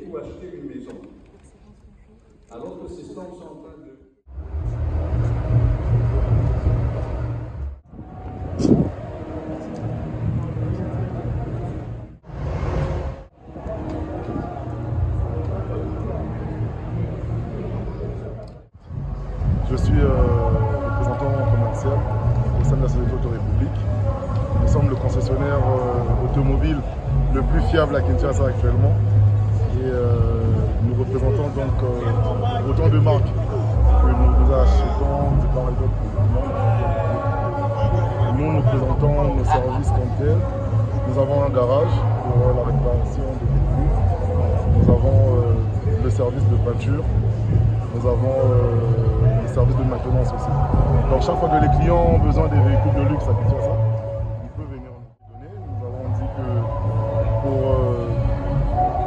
ou acheter une maison. Alors que ces stands sont en train de... Je suis représentant commercial au sein de la Société Autorépublique. Nous sommes le concessionnaire automobile le plus fiable à Kinshasa actuellement. Et nous représentons donc autant de marques que nous achetons de part et d'autre pour le monde. Nous présentons nos services comme tels. Nous avons un garage pour la réparation des véhicules. Nous avons le service de peinture. Nous avons le service de maintenance aussi. Donc chaque fois que les clients ont besoin des véhicules de luxe à Kinshasa, ils peuvent venir nous donner. Nous avons dit que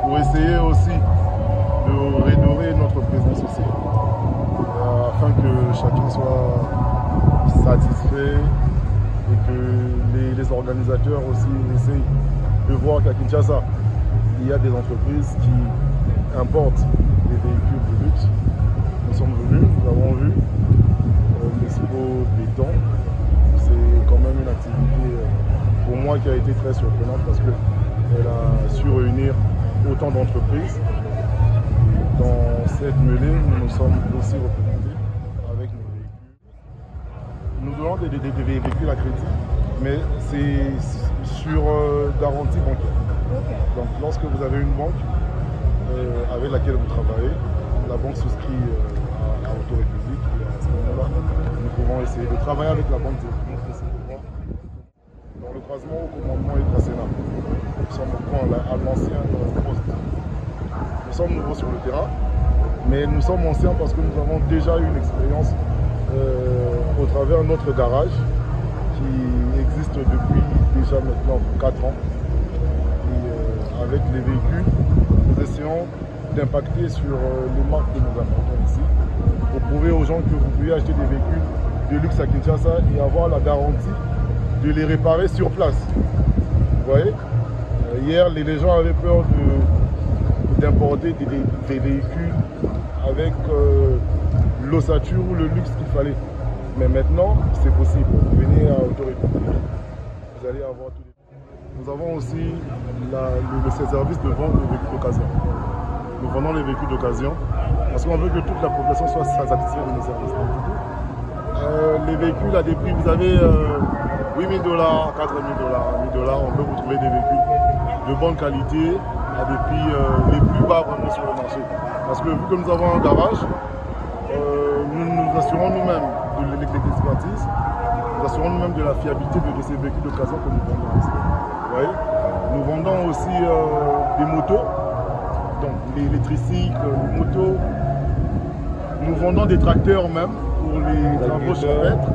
pour essayer aussi de redorer notre présence aussi, afin que chacun soit satisfait et que les organisateurs aussi essayent de voir qu'à Kinshasa, il y a des entreprises qui importent des véhicules de luxe. Nous sommes venus, nous avons vu l'expo béton. C'est quand même une activité pour moi qui a été très surprenante parce qu'elle a su réunir autant d'entreprises. Dans cette mêlée, nous sommes aussi représentés avec nos véhicules. Nous donnons des véhicules à crédit, mais c'est sur garantie bancaire. Donc lorsque vous avez une banque avec laquelle vous travaillez, la banque souscrit à Autorépublique et à ce moment-là, nous pouvons essayer de travailler avec la banque directement pour essayer de voir dans le croisement au commandement et au Sénat. Nous sommes à l'ancien poste. Nous sommes nouveaux sur le terrain, mais nous sommes anciens parce que nous avons déjà eu une expérience au travers de notre garage qui existe depuis déjà maintenant 4 ans. Et avec les véhicules, nous essayons d'impacter sur les marques que nous importons ici pour prouver aux gens que vous pouvez acheter des véhicules de luxe à Kinshasa et avoir la garantie de les réparer sur place. Vous voyez, hier les gens avaient peur d'importer des véhicules avec l'ossature ou le luxe qu'il fallait. Mais maintenant, c'est possible. Vous venez à Autorépublique, vous allez avoir tout. Nous avons aussi le service de vente de véhicules d'occasion. Nous vendons les véhicules d'occasion parce qu'on veut que toute la population soit satisfaite de nos services. Les véhicules à des prix, vous avez 8 000 $, 4 000 $, 1 000 $, on peut vous trouver des véhicules de bonne qualité à des prix les plus bas vraiment sur le marché. Parce que vu que nous avons un garage, nous nous assurons nous-mêmes de l'expertise, nous assurons nous-mêmes de la fiabilité de ces véhicules d'occasion que nous vendons ici. Vous voyez, nous vendons aussi des motos. Donc les tricycles, les motos, nous vendons des tracteurs même pour les travaux champêtres,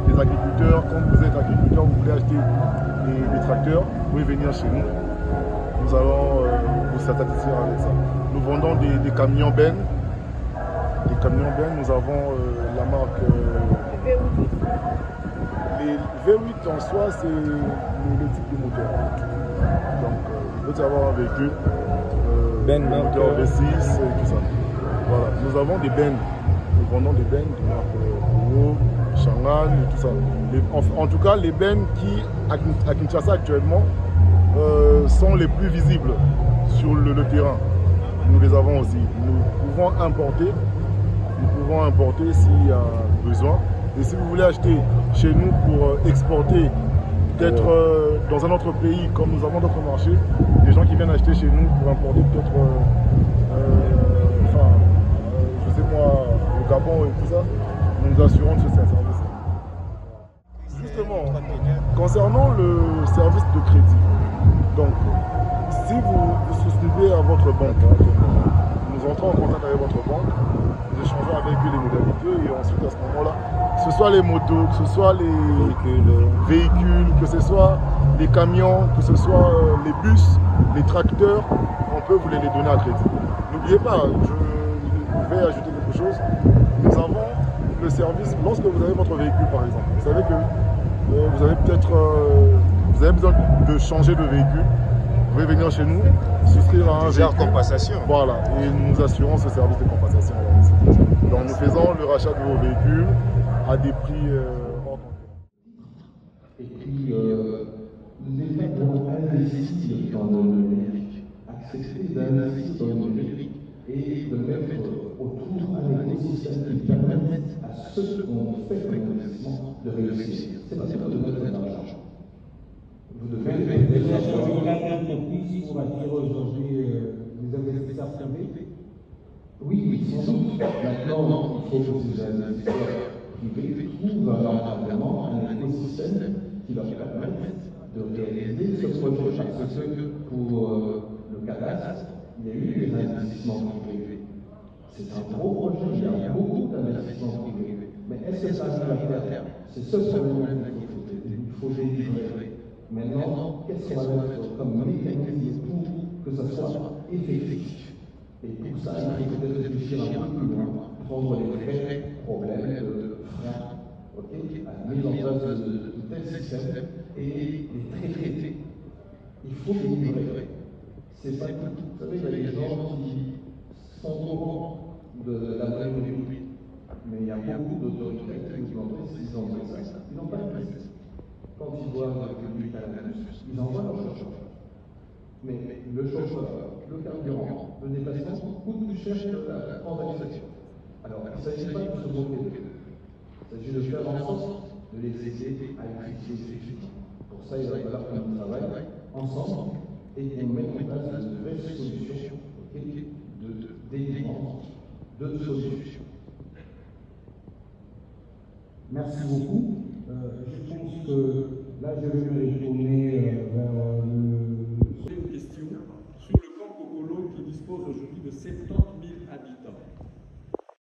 les agriculteurs. Quand vous êtes agriculteur, vous voulez acheter des tracteurs, vous pouvez venir chez nous. Nous allons vous satisfaire avec ça. Nous vendons des camions Ben. Des camions Ben, nous avons la marque... les V8 en soi, c'est le type de moteur. Donc il faut avoir un véhicule. Ben, moteur V6 et tout ça. Voilà, nous avons des bennes. Nous vendons des bennes de marque Polo, Shanghai et tout ça. En tout cas, les bennes qui, à Kinshasa actuellement, sont les plus visibles sur le terrain. Nous les avons aussi. Nous pouvons importer s'il y a besoin. Et si vous voulez acheter chez nous pour exporter, peut-être dans un autre pays, comme nous avons d'autres marchés, des gens qui viennent acheter chez nous pour importer peut-être, je sais moi, au Gabon et tout ça, nous nous assurons de ce service. Justement, concernant le service de crédit, donc si vous souscrivez à votre banque, nous entrons en contact avec votre banque, nous échangeons avec eux les modalités et ensuite à ce moment-là, que ce soit les motos, que ce soit les véhicules, que ce soit les camions, que ce soit les bus, les tracteurs, on peut vous les donner à crédit. N'oubliez pas, je vais ajouter quelque chose, nous avons le service, lorsque vous avez votre véhicule par exemple, vous savez que vous avez besoin de changer de véhicule, vous pouvez venir chez nous, souscrire à un déjà en véhicule. compensation. Voilà, et nous assurons ce service de compensation. Donc nous faisons le rachat de vos véhicules à des prix hors concurrence. Et puis, l'État doit investir dans le numérique, accepter d'investir dans le numérique et de mettre autour un écosystème qui permette à ceux qu'on fait comme investissement de réussir. C'est pas de mettre de l'argent. Vous devez déjà changer la entreprise pour attirer aujourd'hui les investisseurs privés. Oui, sans doute. Maintenant, il faut que ces investisseurs privés trouvent un encadrement, un écosystème qui leur permette de réaliser ce projet. Parce que pour le cadastre, il y a eu des investissements privés. C'est un gros projet, il y a beaucoup d'investissements privés. Mais est-ce que ça va à terme? C'est ce problème qu'il faut délivrer. Maintenant, qu'est-ce qu'on va mettre comme mécanisme pour que ça soit effectif? Et pour ça, il faut peut-être réfléchir un peu plus loin, prendre les vrais problèmes de frein, à la mise en place de tels systèmes et les traiter. Il faut les livrer. C'est pas tout. Vous savez, il y a des gens qui sont au courant de la vraie mobilité. Mais il y a beaucoup d'autorités qui ont fait ça. Ils n'ont pas de test. Quand ils voient le public à la plus, ils envoient leur chauffeur. Mais le chauffeur, le carburant, le déplacement coûte plus cher que la transaction. Alors, il ne s'agit pas de se moquer d'eux. Il s'agit de faire en sorte de les aider à utiliser ces outils. Pour ça, il va falloir qu'on travaille ensemble et qu'on mette en place de vraies solutions de délivrance de solutions. Merci beaucoup. Je pense que là, je vais me retourner vers Une question sur le camp Kokolo qui dispose aujourd'hui de 70 000 habitants.